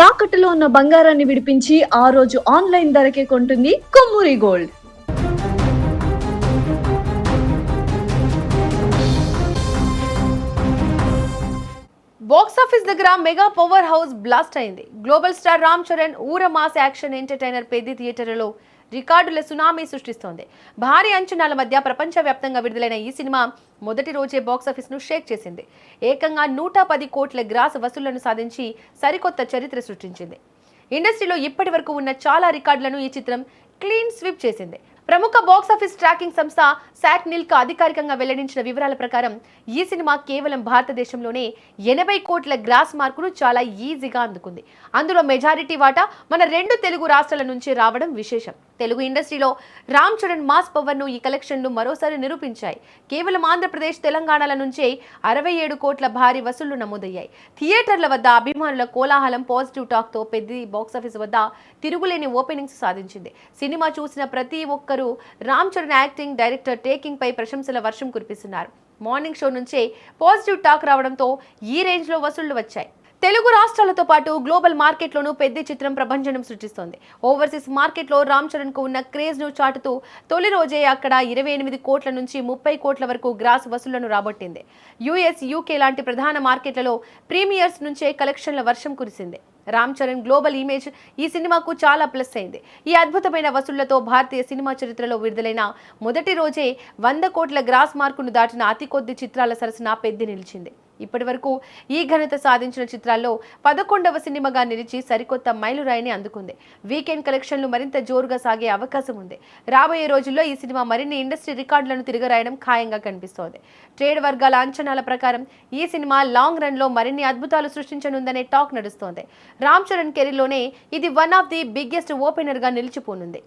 తాకట్టులో ఉన్న బంగారాన్ని విడిపించి ఆ రోజు ఆన్లైన్ ధరకే కొంటుంది కొమ్మూరి గోల్డ్. బాక్సాఫీస్ దగ్గర మెగా పవర్ హౌస్ బ్లాస్ట్ అయింది. గ్లోబల్ స్టార్ రామ్ చరణ్ ఊర మాస్ యాక్షన్ ఎంటర్టైనర్ పెద్ది థియేటర్లలో రికార్డుల సునామీ సృష్టిస్తోంది. భారీ అంచనాల మధ్య ప్రపంచవ్యాప్తంగా విడుదలైన ఈ సినిమా మొదటి రోజే బాక్సాఫీస్ ను షేక్ చేసింది. ఏకంగా 110 కోట్ల గ్రాస్ వసూళ్లను సాధించి సరికొత్త చరిత్ర సృష్టించింది. ఇండస్ట్రీలో ఇప్పటి వరకు ఉన్న చాలా రికార్డులను ఈ చిత్రం క్లీన్ స్వీప్ చేసింది. ప్రముఖ బాక్సాఫీస్ ట్రాకింగ్ సంస్థ శాట్నిల్క్ అధికారికంగా వెల్లడించిన వివరాల ప్రకారం ఈ సినిమా కేవలం భారతదేశంలోనే 80 కోట్ల గ్రాస్ మార్కును చాలా ఈజీగా అందుకుంది. అందులో మెజారిటీ వాటా మన 2 తెలుగు రాష్ట్రాల నుంచి రావడం విశేషం. తెలుగు ఇండస్ట్రీలో రామ్ చరణ్ మాస్ పవర్ను ఈ కలెక్షన్లు మరోసారి నిరూపించాయి. కేవలం ఆంధ్రప్రదేశ్, తెలంగాణల నుంచే 67 కోట్ల భారీ వసూళ్లు నమోదయ్యాయి. థియేటర్ల వద్ద అభిమానుల కోలాహలం, పాజిటివ్ టాక్తో పెద్ద బాక్సాఫీస్ వద్ద తిరుగులేని ఓపెనింగ్స్ సాధించింది. సినిమా చూసిన ప్రతి ఒక్కరూ Ram Charan acting, director taking పై ప్రశంసల వర్షం కురిపిస్తున్నారు. మార్నింగ్ షో నుంచే పాజిటివ్ టాక్ రావడంతో ఈ రేంజ్ లో వసూళ్లు వచ్చాయి. తెలుగు రాష్ట్రాలతో పాటు గ్లోబల్ మార్కెట్లోనూ పెద్ద చిత్రం ప్రభంజనం సృష్టిస్తోంది. ఓవర్సీస్ మార్కెట్లో రామ్ చరణ్ కు ఉన్న క్రేజ్ ను చాటుతూ తొలి రోజే అక్కడ 28 కోట్ల నుంచి 30 కోట్ల వరకు గ్రాస్ వసూళ్లను రాబట్టింది. యుఎస్, యూకే లాంటి ప్రధాన మార్కెట్లలో ప్రీమియర్స్ నుంచే కలెక్షన్ల వర్షం కురిసింది. రామ్ చరణ్ గ్లోబల్ ఇమేజ్ ఈ సినిమాకు చాలా ప్లస్ అయింది. ఈ అద్భుతమైన వసూళ్లతో భారతీయ సినిమా చరిత్రలో విడుదలైన మొదటి రోజే 100 కోట్ల గ్రాస్ మార్కును దాటిన అతి కొద్ది చిత్రాల సరసన పెద్ద నిలిచింది. ఇప్పటి వరకు ఈ ఘనత సాధించిన చిత్రాల్లో 11వ సినిమాగా నిలిచి సరికొత్త మైలురాయిని అందుకుంది. వీకెండ్ కలెక్షన్లు మరింత జోరుగా సాగే అవకాశం ఉంది. రాబోయే రోజుల్లో ఈ సినిమా మరిన్ని ఇండస్ట్రీ రికార్డులను తిరగరాయడం ఖాయంగా కనిపిస్తోంది. ట్రేడ్ వర్గాల అంచనాల ప్రకారం ఈ సినిమా లాంగ్ రన్ లో మరిన్ని అద్భుతాలు సృష్టించనుందనే టాక్ నడుస్తోంది. రామ్ చరణ్ కెరీర్లోనే ఇది one of the biggest opener గా నిలిచిపోనుంది.